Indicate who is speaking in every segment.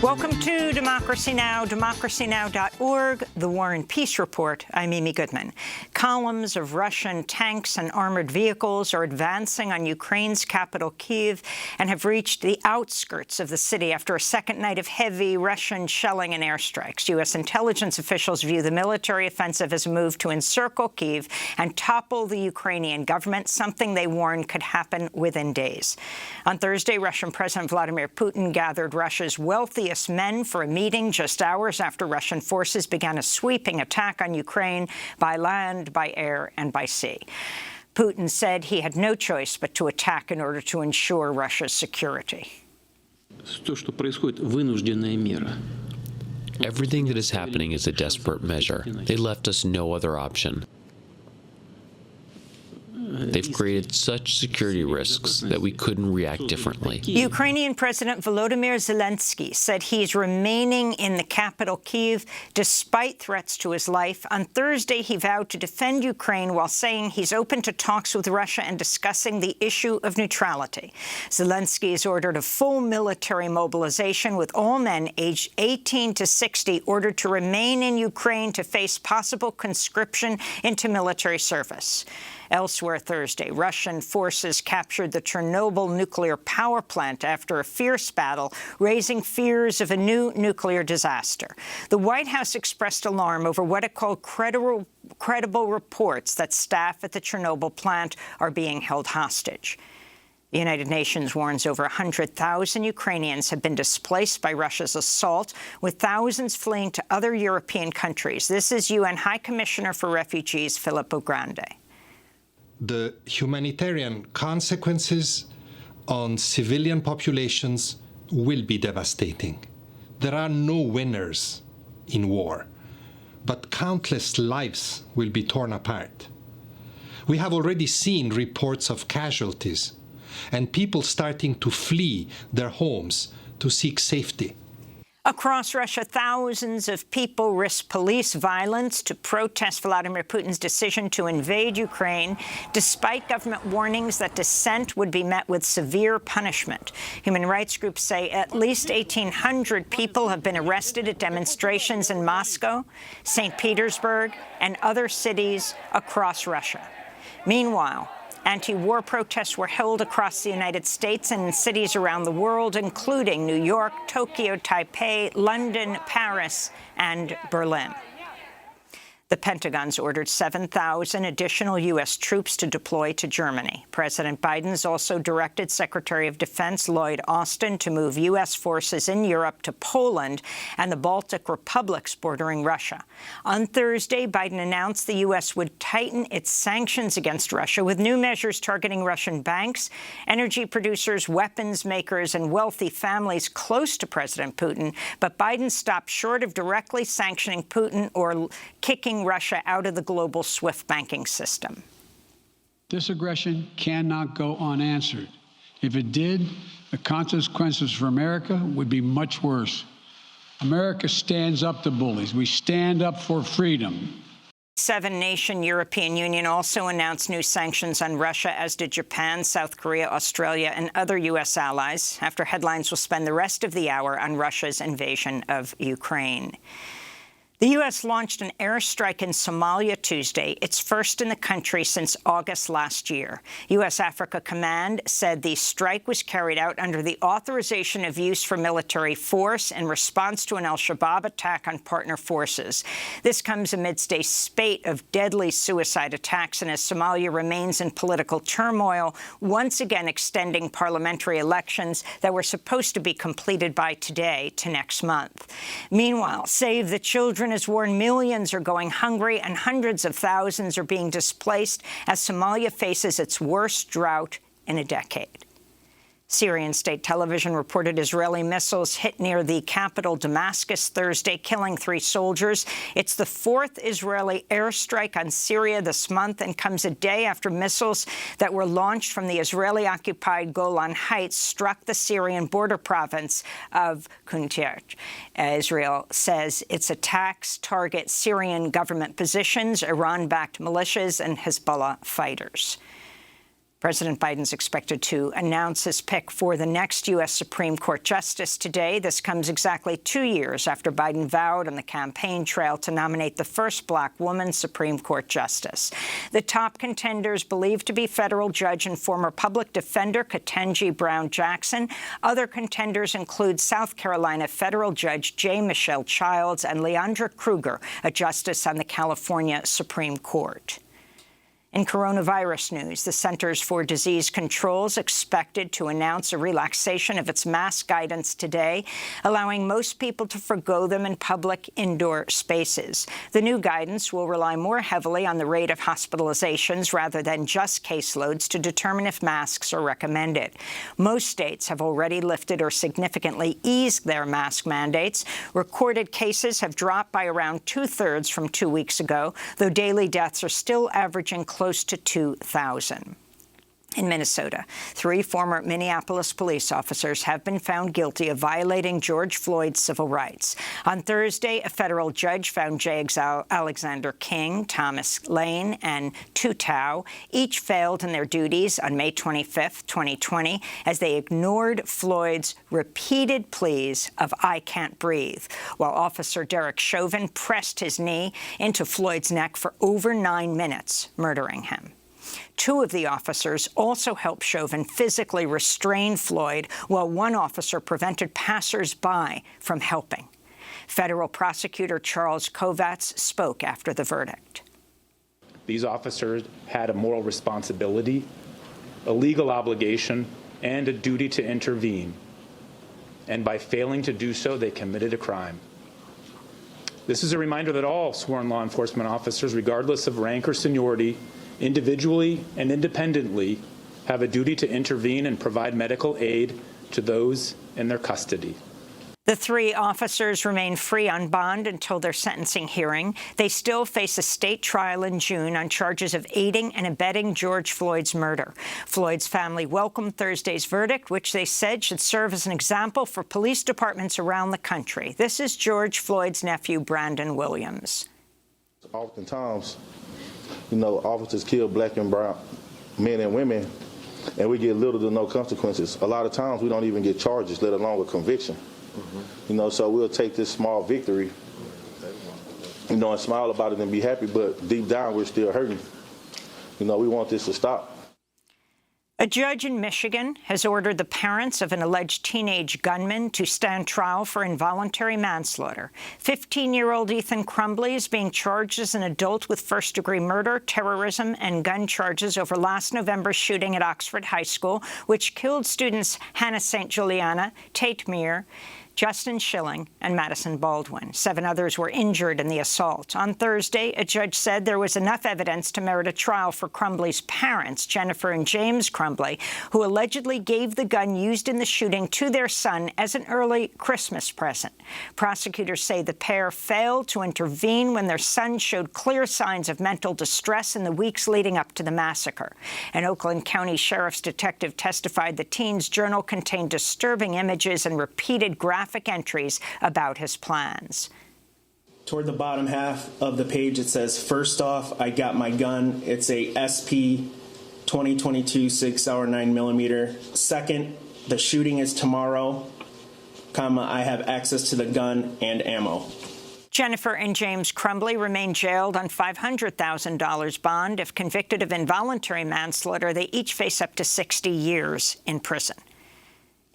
Speaker 1: Welcome to Democracy Now!, democracynow.org, The War and Peace Report. I'm Amy Goodman. Columns of Russian tanks and armored vehicles are advancing on Ukraine's capital, Kyiv, and have reached the outskirts of the city after a second night of heavy Russian shelling and airstrikes. U.S. intelligence officials view the military offensive as a move to encircle Kyiv and topple the Ukrainian government, something they warned could happen within days. On Thursday, Russian President Vladimir Putin gathered Russia's wealthiest men for a meeting just hours after Russian forces began a sweeping attack on Ukraine by land, by air, and by sea. Putin said he had no choice but to attack in order to ensure Russia's security.
Speaker 2: Everything that is happening is a desperate measure. They left us no other option. They've created such security risks that we couldn't react differently.
Speaker 1: Ukrainian President Volodymyr Zelensky said he's remaining in the capital, Kyiv, despite threats to his life. On Thursday, he vowed to defend Ukraine while saying he's open to talks with Russia and discussing the issue of neutrality. Zelensky has ordered a full military mobilization, with all men aged 18 to 60 ordered to remain in Ukraine to face possible conscription into military service. Elsewhere Thursday, Russian forces captured the Chernobyl nuclear power plant after a fierce battle, raising fears of a new nuclear disaster. The White House expressed alarm over what it called credible reports that staff at the Chernobyl plant are being held hostage. The United Nations warns over 100,000 Ukrainians have been displaced by Russia's assault, with thousands fleeing to other European countries. This is UN High Commissioner for Refugees, Filippo Grandi.
Speaker 3: The humanitarian consequences on civilian populations will be devastating. There are no winners in war, but countless lives will be torn apart. We have already seen reports of casualties and people starting to flee their homes to seek safety.
Speaker 1: Across Russia, thousands of people risk police violence to protest Vladimir Putin's decision to invade Ukraine, despite government warnings that dissent would be met with severe punishment. Human rights groups say at least 1,800 people have been arrested at demonstrations in Moscow, St. Petersburg, and other cities across Russia. Meanwhile, anti-war protests were held across the United States and in cities around the world, including New York, Tokyo, Taipei, London, Paris, and Berlin. The Pentagon's ordered 7,000 additional U.S. troops to deploy to Germany. President Biden's also directed Secretary of Defense Lloyd Austin to move U.S. forces in Europe to Poland and the Baltic republics bordering Russia. On Thursday, Biden announced the U.S. would tighten its sanctions against Russia, with new measures targeting Russian banks, energy producers, weapons makers, and wealthy families close to President Putin. But Biden stopped short of directly sanctioning Putin or kicking Russia out of the global SWIFT banking system.
Speaker 4: This aggression cannot go unanswered. If it did, the consequences for America would be much worse. America stands up to bullies. We stand up for freedom.
Speaker 1: Seven-nation European Union also announced new sanctions on Russia, as did Japan, South Korea, Australia, and other U.S. allies, after headlines will spend the rest of the hour on Russia's invasion of Ukraine. The U.S. launched an airstrike in Somalia Tuesday, its first in the country since August last year. U.S. Africa Command said the strike was carried out under the authorization of use for military force in response to an al-Shabaab attack on partner forces. This comes amidst a spate of deadly suicide attacks and as Somalia remains in political turmoil, once again extending parliamentary elections that were supposed to be completed by today to next month. Meanwhile, Save the Children has warned millions are going hungry and hundreds of thousands are being displaced as Somalia faces its worst drought in a decade. Syrian state television reported Israeli missiles hit near the capital Damascus Thursday, killing 3 soldiers. It's the 4th Israeli airstrike on Syria this month and comes a day after missiles that were launched from the Israeli-occupied Golan Heights struck the Syrian border province of Kuntirt. Israel says its attacks target Syrian government positions, Iran-backed militias, and Hezbollah fighters. President Biden's expected to announce his pick for the next U.S. Supreme Court justice today. This comes exactly 2 years after Biden vowed on the campaign trail to nominate the first black woman Supreme Court justice. The top contenders believed to be federal judge and former public defender Ketanji Brown Jackson. Other contenders include South Carolina federal judge J. Michelle Childs and Leandra Kruger, a justice on the California Supreme Court. In coronavirus news, the Centers for Disease Control is expected to announce a relaxation of its mask guidance today, allowing most people to forgo them in public indoor spaces. The new guidance will rely more heavily on the rate of hospitalizations rather than just caseloads to determine if masks are recommended. Most states have already lifted or significantly eased their mask mandates. Recorded cases have dropped by around 2/3 from 2 weeks ago, though daily deaths are still averaging close to 2,000. In Minnesota, 3 former Minneapolis police officers have been found guilty of violating George Floyd's civil rights. On Thursday, a federal judge found J. Alexander King, Thomas Lane, and Tu Tao each failed in their duties on May 25, 2020, as they ignored Floyd's repeated pleas of "I can't breathe," while Officer Derek Chauvin pressed his knee into Floyd's neck for over 9 minutes, murdering him. 2 of the officers also helped Chauvin physically restrain Floyd, while one officer prevented passers-by from helping. Federal prosecutor Charles Kovatz spoke after the verdict.
Speaker 5: These officers had a moral responsibility, a legal obligation, and a duty to intervene. And by failing to do so, they committed a crime. This is a reminder that all sworn law enforcement officers, regardless of rank or seniority, individually and independently, have a duty to intervene and provide medical aid to those in their custody.
Speaker 1: The 3 officers remain free on bond until their sentencing hearing. They still face a state trial in June on charges of aiding and abetting George Floyd's murder. Floyd's family welcomed Thursday's verdict, which they said should serve as an example for police departments around the country. This is George Floyd's nephew, Brandon Williams.
Speaker 6: Oftentimes, officers kill black and brown men and women, and we get little to no consequences. A lot of times we don't even get charges, let alone a conviction. So we'll take this small victory, and smile about it and be happy, but deep down we're still hurting. We want this to stop.
Speaker 1: A judge in Michigan has ordered the parents of an alleged teenage gunman to stand trial for involuntary manslaughter. 15-year-old Ethan Crumbley is being charged as an adult with first-degree murder, terrorism, and gun charges over last November's shooting at Oxford High School, which killed students Hannah St. Juliana, Tate Meir, Justin Schilling, and Madison Baldwin. 7 others were injured in the assault. On Thursday, a judge said there was enough evidence to merit a trial for Crumbley's parents, Jennifer and James Crumbley, who allegedly gave the gun used in the shooting to their son as an early Christmas present. Prosecutors say the pair failed to intervene when their son showed clear signs of mental distress in the weeks leading up to the massacre. An Oakland County Sheriff's detective testified the teen's journal contained disturbing images and repeated graphic entries about his plans.
Speaker 7: Toward the bottom half of the page, it says, "First off, I got my gun. It's a SP 2022 6-hour 9mm. Second, the shooting is tomorrow, I have access to the gun and ammo."
Speaker 1: Jennifer and James Crumbley remain jailed on $500,000 bond. If convicted of involuntary manslaughter, they each face up to 60 years in prison.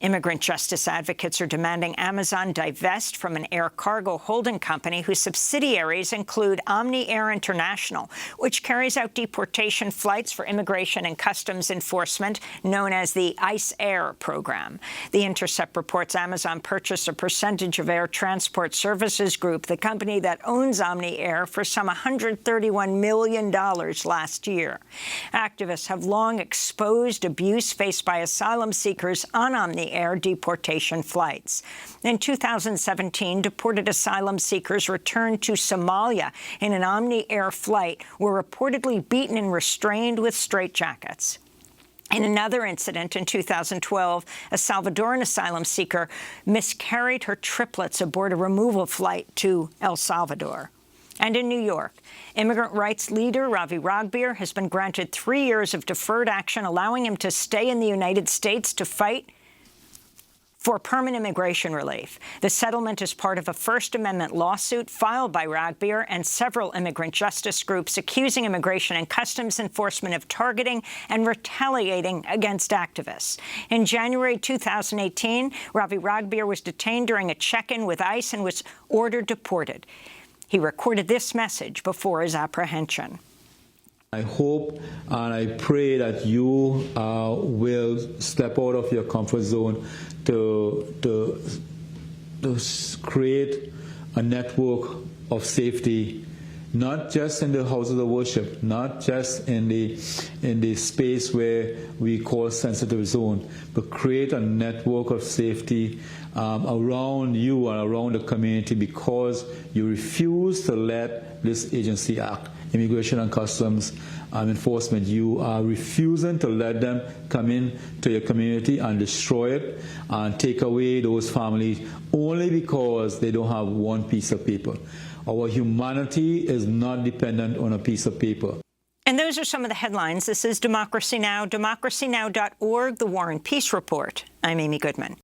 Speaker 1: Immigrant justice advocates are demanding Amazon divest from an air cargo holding company whose subsidiaries include Omni Air International, which carries out deportation flights for Immigration and Customs Enforcement, known as the ICE Air program. The Intercept reports Amazon purchased a percentage of Air Transport Services Group, the company that owns Omni Air, for some $131 million last year. Activists have long exposed abuse faced by asylum seekers on Omni Air deportation flights. In 2017, deported asylum seekers returned to Somalia in an Omni Air flight were reportedly beaten and restrained with straitjackets. In another incident in 2012, a Salvadoran asylum seeker miscarried her triplets aboard a removal flight to El Salvador. And in New York, immigrant rights leader Ravi Ragbir has been granted 3 years of deferred action, allowing him to stay in the United States to fight for permanent immigration relief. The settlement is part of a First Amendment lawsuit filed by Ragbir and several immigrant justice groups accusing Immigration and Customs Enforcement of targeting and retaliating against activists. In January 2018, Ravi Ragbir was detained during a check-in with ICE and was ordered deported. He recorded this message before his apprehension.
Speaker 8: I hope and I pray that you will step out of your comfort zone to create a network of safety, not just in the houses of worship, not just in the space where we call sensitive zone, but create a network of safety around you and around the community, because you refuse to let this agency act. Immigration and Customs Enforcement, you are refusing to let them come in to your community and destroy it and take away those families only because they don't have one piece of paper. Our humanity is not dependent on a piece of paper.
Speaker 1: And those are some of the headlines. This is Democracy Now!, democracynow.org, The War and Peace Report. I'm Amy Goodman.